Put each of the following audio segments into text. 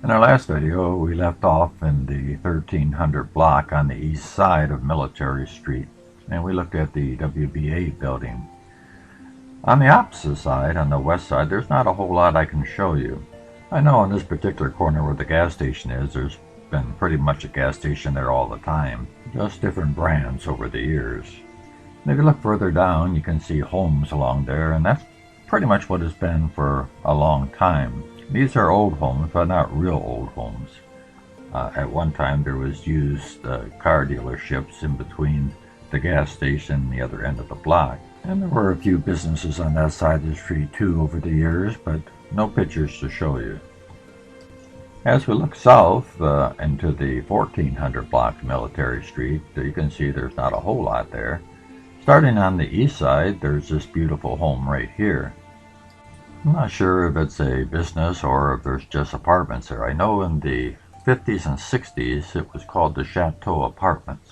In our last video, we left off in the 1300 block on the east side of Military Street, and we looked at the WBA building. On the opposite side, on the west side, there's not a whole lot I can show you. I know in this particular corner where the gas station is, there's been pretty much a gas station there all the time, just different brands over the years. And if you look further down, you can see homes along there, and that's pretty much what it's been for a long time. These are old homes, but not real old homes. At one time there was used car dealerships in between the gas station and the other end of the block. And there were a few businesses on that side of the street too over the years, but no pictures to show you. As we look south into the 1400 block Military Street, you can see there's not a whole lot there. Starting on the east side, there's this beautiful home right here. I'm not sure if it's a business or if there's just apartments there. I know in the 50s and 60s it was called the Chateau Apartments.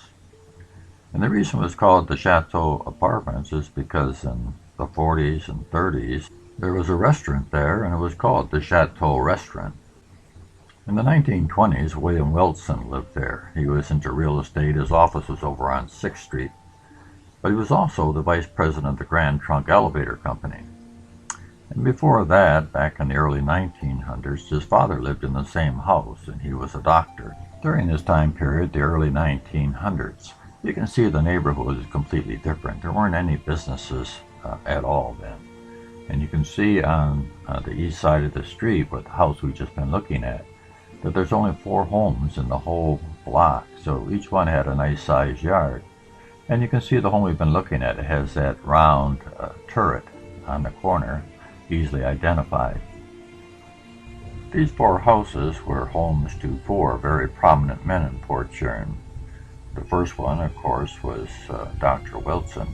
And the reason it was called the Chateau Apartments is because in the 40s and 30s there was a restaurant there and it was called the Chateau Restaurant. In the 1920s, William Wilson lived there. He was into real estate. His office was over on 6th Street. But he was also the vice president of the Grand Trunk Elevator Company. And before that, back in the early 1900s, his father lived in the same house, and he was a doctor. During this time period, the early 1900s, you can see the neighborhood is completely different. There weren't any businesses at all then. And you can see on the east side of the street, with the house we've just been looking at, that there's only 4 homes in the whole block, so each one had a nice sized yard. And you can see the home we've been looking at, it has that round turret on the corner, easily identified. These 4 houses were homes to 4 very prominent men in Port Huron. The first one, of course, was Dr. Wilson.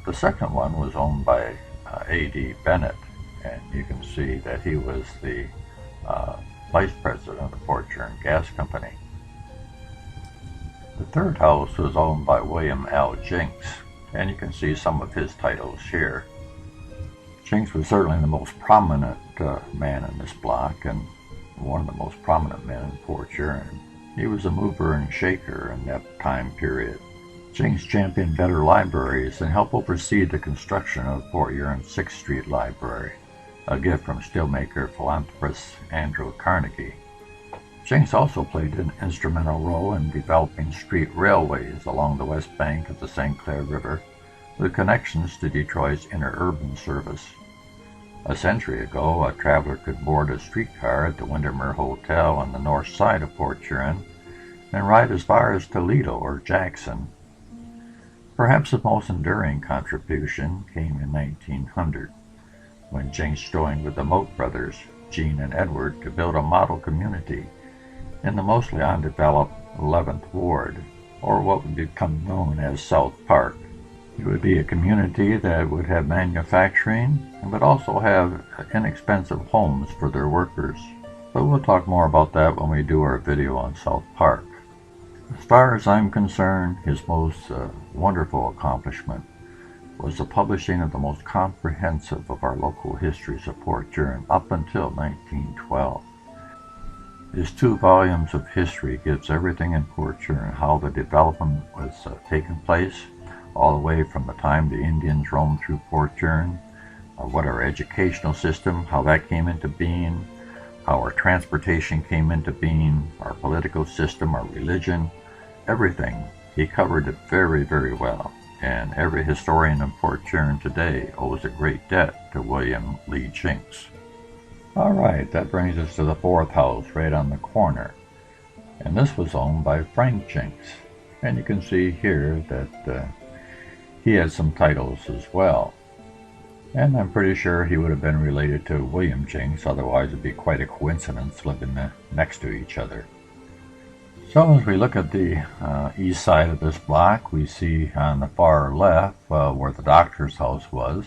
The second one was owned by A.D. Bennett, and you can see that he was the vice president of the Port Huron Gas Company. The third house was owned by William L. Jinx, and you can see some of his titles here. Jinx was certainly the most prominent man in this block, and one of the most prominent men in Port Huron. He was a mover and shaker in that time period. Jinx championed better libraries and helped oversee the construction of Port Huron's 6th Street Library, a gift from steelmaker philanthropist Andrew Carnegie. Jinx also played an instrumental role in developing street railways along the west bank of the St. Clair River, with connections to Detroit's interurban service. A century ago, a traveler could board a streetcar at the Windermere Hotel on the north side of Port Huron and ride as far as Toledo or Jackson. Perhaps the most enduring contribution came in 1900, when Jinx joined with the Moat brothers, Gene and Edward, to build a model community in the mostly undeveloped 11th Ward, or what would become known as South Park. It would be a community that would have manufacturing and would also have inexpensive homes for their workers. But we'll talk more about that when we do our video on South Park. As far as I'm concerned, his most wonderful accomplishment was the publishing of the most comprehensive of our local histories of Port Huron up until 1912. His 2 volumes of history gives everything in Port Huron, how the development was taking place, all the way from the time the Indians roamed through Port Huron, what our educational system, how that came into being, how our transportation came into being, our political system, our religion, everything. He covered it very, very well, and every historian in Port Huron today owes a great debt to William Lee Jinx. All right, that brings us to the 4th house right on the corner, and this was owned by Frank Jinx, and you can see here that he had some titles as well. And I'm pretty sure he would have been related to William Jinx, otherwise it would be quite a coincidence living next to each other. So as we look at the east side of this block, we see on the far left where the doctor's house was.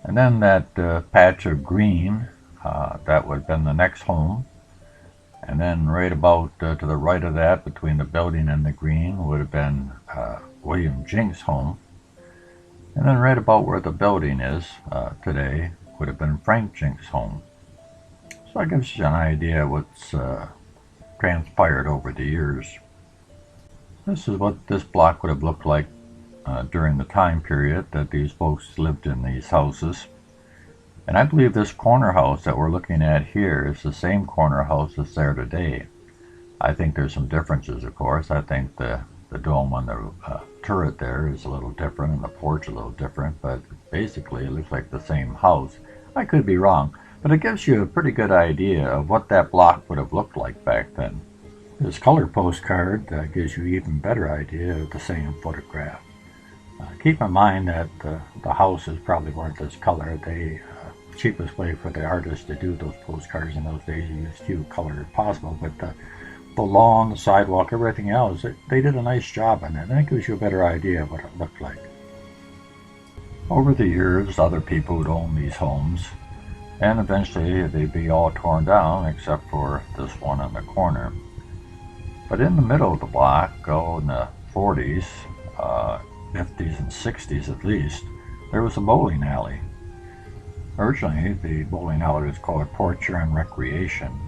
And then that patch of green, that would have been the next home. And then right about to the right of that, between the building and the green, would have been William Jinx's home. And then right about where the building is today would have been Frank Jinx's home. So that gives you an idea of what's transpired over the years. This is what this block would have looked like during the time period that these folks lived in these houses. And I believe this corner house that we're looking at here is the same corner house that's there today. I think there's some differences, of course. I think the dome on the turret there is a little different and the porch a little different, but basically it looks like the same house. I could be wrong, but it gives you a pretty good idea of what that block would have looked like back then. This color postcard gives you an even better idea of the same photograph. Keep in mind that the houses probably weren't this color. The cheapest way for the artists to do those postcards in those days, you used few colors possible, but the lawn, the sidewalk, everything else, they did a nice job on it. And it gives you a better idea of what it looked like. Over the years, other people would own these homes, and eventually they'd be all torn down except for this one on the corner. But in the middle of the block, in the 40s, 50s and 60s at least, there was a bowling alley. Originally, the bowling alley was called Port Huron Recreation.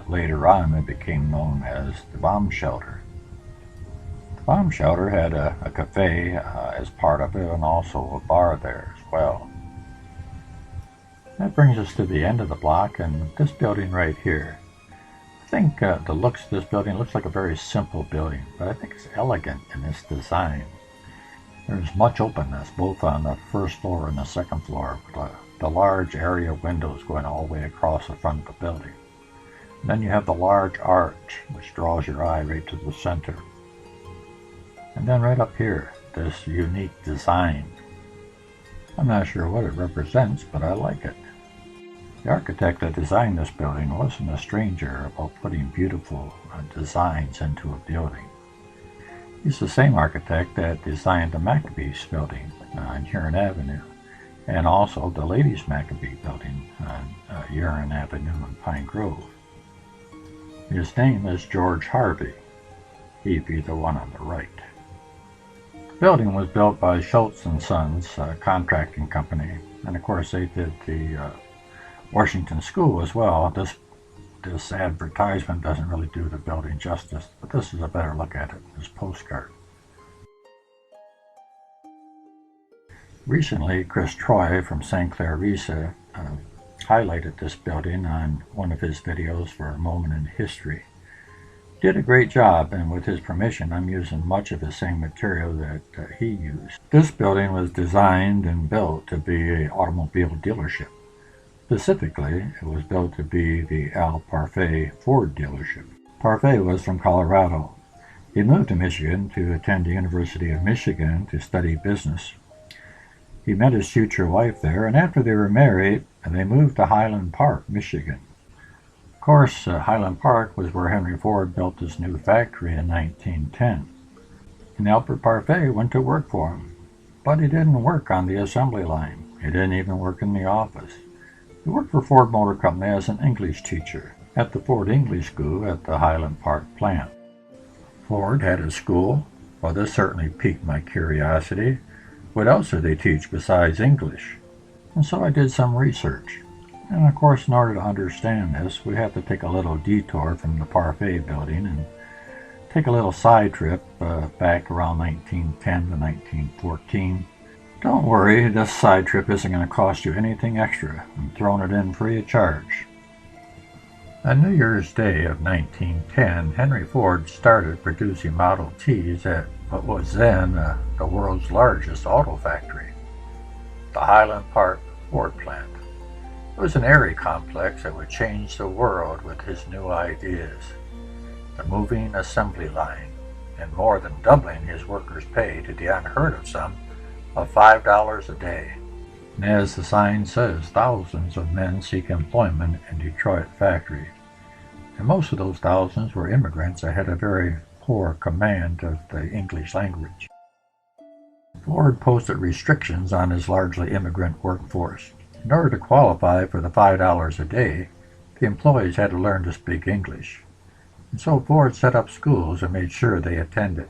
Later on, it became known as the Bomb Shelter. The Bomb Shelter had a cafe as part of it, and also a bar there as well. That brings us to the end of the block, and this building right here. I think the looks of this building looks like a very simple building, but I think it's elegant in its design. There's much openness both on the first floor and the second floor, with the large area windows going all the way across the front of the building. And then you have the large arch, which draws your eye right to the center. And then right up here, this unique design. I'm not sure what it represents, but I like it. The architect that designed this building wasn't a stranger about putting beautiful designs into a building. He's the same architect that designed the Maccabees building on Huron Avenue, and also the Ladies Maccabee building on Huron Avenue in Pine Grove. His name is George Harvey. He'd be the one on the right. The building was built by Schultz & Sons, a contracting company, and of course they did the Washington School as well. This advertisement doesn't really do the building justice, but this is a better look at it, this postcard. Recently, Chris Troy from St. Clair Risa highlighted this building on one of his videos for A Moment in History. Did a great job, and with his permission, I'm using much of the same material that he used. This building was designed and built to be an automobile dealership. Specifically, it was built to be the Parque Ford dealership. Parque was from Colorado. He moved to Michigan to attend the University of Michigan to study business. He met his future wife there, and after they were married, they moved to Highland Park, Michigan. Of course, Highland Park was where Henry Ford built his new factory in 1910. And Albert Parfait went to work for him, but he didn't work on the assembly line. He didn't even work in the office. He worked for Ford Motor Company as an English teacher at the Ford English School at the Highland Park plant. Ford had a school. Well, this certainly piqued my curiosity. What else do they teach besides English? And so I did some research. And of course, in order to understand this, we have to take a little detour from the Parfait building and take a little side trip back around 1910 to 1914. Don't worry, this side trip isn't going to cost you anything extra. I'm throwing it in free of charge. On New Year's Day of 1910, Henry Ford started producing Model Ts at what was then the world's largest auto factory, the Highland Park Ford plant. It was an airy complex that would change the world with his new ideas. The moving assembly line, and more than doubling his workers' pay to the unheard of sum of $5 a day. And as the sign says, thousands of men seek employment in Detroit factories. And most of those thousands were immigrants that had a very poor command of the English language. Ford posted restrictions on his largely immigrant workforce. In order to qualify for the $5 a day, the employees had to learn to speak English. And so Ford set up schools and made sure they attended.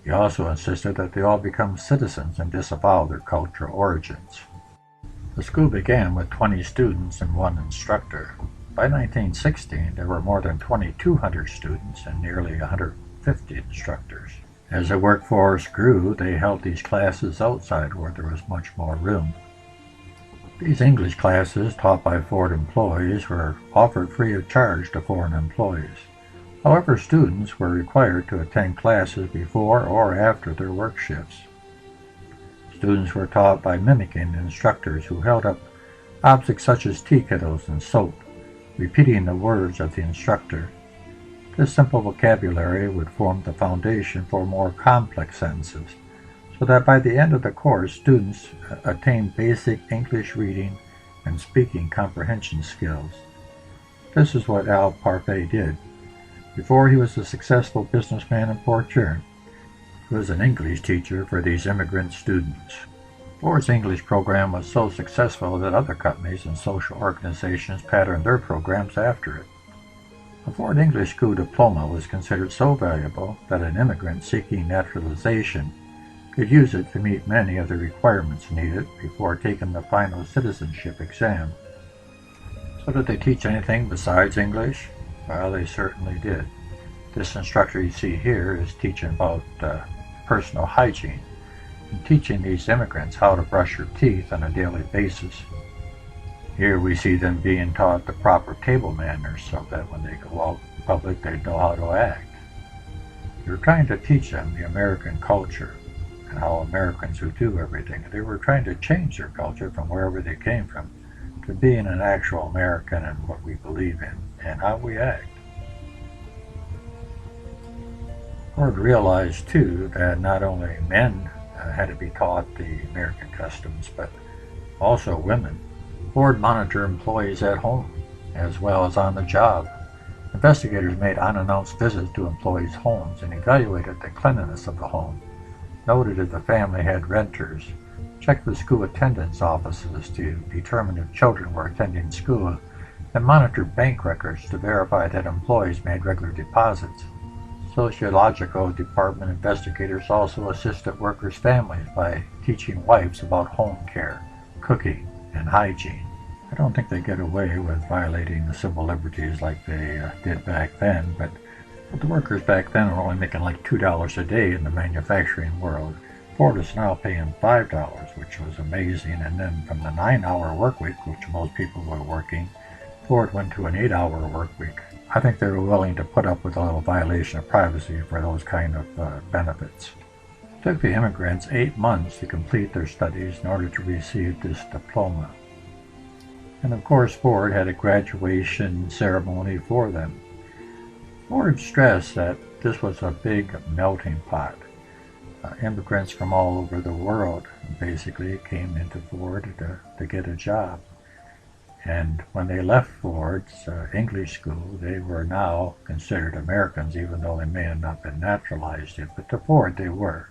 He also insisted that they all become citizens and disavow their cultural origins. The school began with 20 students and one instructor. By 1916, there were more than 2,200 students and nearly 150 instructors. As the workforce grew, they held these classes outside where there was much more room. These English classes, taught by Ford employees, were offered free of charge to foreign employees. However, students were required to attend classes before or after their work shifts. Students were taught by mimicking instructors who held up objects such as tea kettles and soap, repeating the words of the instructor. This simple vocabulary would form the foundation for more complex sentences, so that by the end of the course, students attained basic English reading and speaking comprehension skills. This is what Al Parfait did. Before he was a successful businessman in Port Huron, he was an English teacher for these immigrant students. Ford's English program was so successful that other companies and social organizations patterned their programs after it. The Ford English School diploma was considered so valuable that an immigrant seeking naturalization could use it to meet many of the requirements needed before taking the final citizenship exam. So did they teach anything besides English? Well, they certainly did. This instructor you see here is teaching about personal hygiene and teaching these immigrants how to brush their teeth on a daily basis. Here we see them being taught the proper table manners so that when they go out in public they know how to act. They were trying to teach them the American culture and how Americans would do everything. They were trying to change their culture from wherever they came from to being an actual American and what we believe in and how we act. Ford realized too that not only men had to be taught the American customs, but also women. Ford monitored employees at home as well as on the job. Investigators made unannounced visits to employees' homes and evaluated the cleanliness of the home, noted if the family had renters, checked with school attendance offices to determine if children were attending school, and monitored bank records to verify that employees made regular deposits. Sociological Department investigators also assisted workers' families by teaching wives about home care, cooking, and hygiene. I don't think they get away with violating the civil liberties like they did back then, but the workers back then were only making like $2 a day in the manufacturing world. Ford is now paying $5, which was amazing, and then from the 9-hour work week, which most people were working, Ford went to an 8-hour work week. I think they were willing to put up with a little violation of privacy for those kind of benefits. It took the immigrants 8 months to complete their studies in order to receive this diploma. And of course Ford had a graduation ceremony for them. Ford stressed that this was a big melting pot. Immigrants from all over the world basically came into Ford to get a job. And when they left Ford's English school, they were now considered Americans, even though they may have not been naturalized yet, but to Ford they were.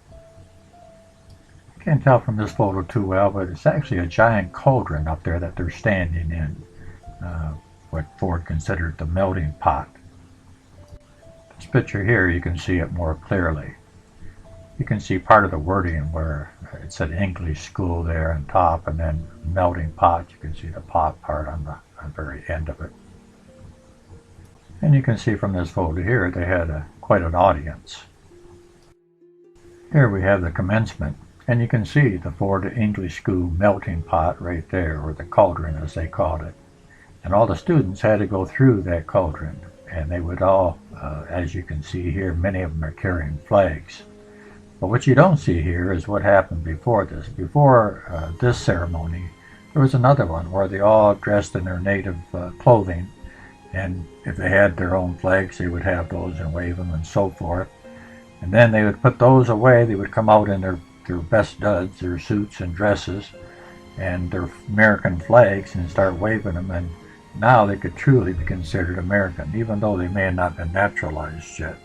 Can't tell from this photo too well, but it's actually a giant cauldron up there that they're standing in, what Ford considered the melting pot. This picture here, you can see it more clearly. You can see part of the wording where it said English school there on top, and then melting pot. You can see the pot part on the very end of it. And you can see from this photo here, they had quite an audience. Here we have the commencement. And you can see the Ford English School melting pot right there, or the cauldron as they called it. And all the students had to go through that cauldron. And they would all, as you can see here, many of them are carrying flags. But what you don't see here is what happened before this. Before this ceremony, there was another one where they all dressed in their native clothing. And if they had their own flags, they would have those and wave them and so forth. And then they would put those away. They would come out in their best duds, their suits and dresses, and their American flags and start waving them, and now they could truly be considered American, even though they may have not been naturalized yet.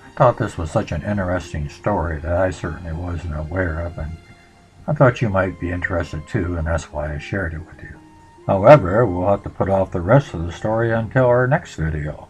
I thought this was such an interesting story that I certainly wasn't aware of, and I thought you might be interested too, and that's why I shared it with you. However, we'll have to put off the rest of the story until our next video.